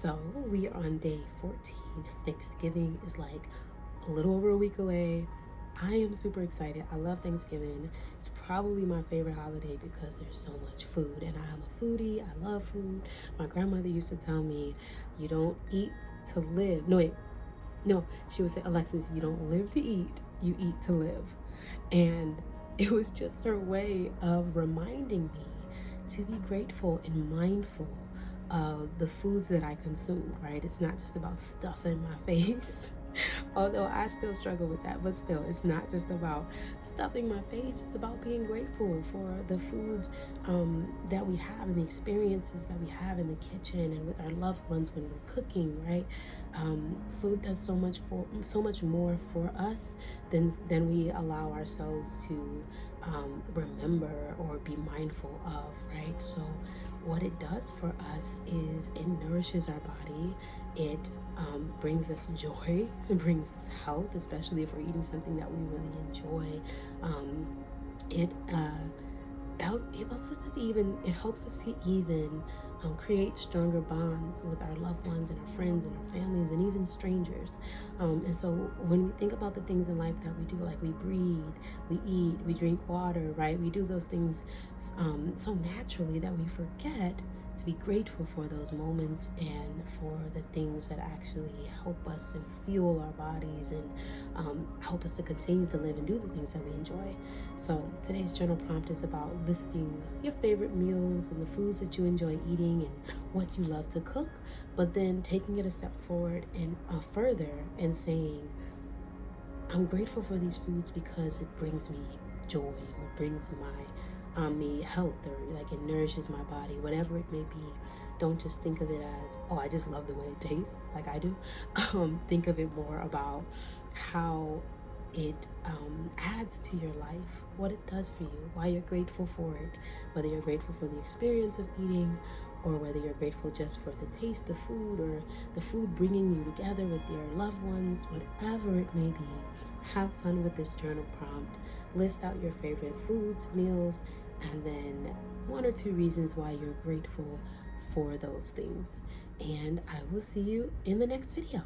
So we are on day 14. Thanksgiving is like a little over a week away. I am super excited. I love Thanksgiving. It's probably my favorite holiday because there's so much food, and I'm a foodie. I love food. My grandmother used to tell me, you don't eat to live. No, wait. No, she would say, Alexis, you don't live to eat, you eat to live. And it was just her way of reminding me to be grateful and mindful of the foods that I consume, right? It's not just about stuffing my face. Although I still struggle with that, but still, it's not just about stuffing my face. It's about being grateful for the food that we have and the experiences that we have in the kitchen and with our loved ones when we're cooking, right? Food does so much more for us than we allow ourselves to remember or be mindful of, right? So what it does for us is it nourishes our body. It brings us joy. It brings us health, especially if we're eating something that we really enjoy. It helps us to even create stronger bonds with our loved ones and our friends and our families and even strangers. And so when we think about the things in life that we do, like we breathe, we eat, we drink water, right? We do those things so naturally that we forget to be grateful for those moments and for the things that actually help us and fuel our bodies and help us to continue to live and do the things that we enjoy. So today's journal prompt is about listing your favorite meals and the foods that you enjoy eating and what you love to cook, but then taking it a step forward and further and saying, I'm grateful for these foods because it brings me joy or brings me health, or like it nourishes my body, whatever it may be. Don't just think of it as, oh, I just love the way it tastes like I do. Think of it more about how it adds to your life, what it does for you, why you're grateful for it, whether you're grateful for the experience of eating or whether you're grateful just for the taste of food or the food bringing you together with your loved ones, whatever it may be. Have fun with this journal prompt. List out your favorite foods, meals, and then 1 or 2 reasons why you're grateful for those things. And I will see you in the next video.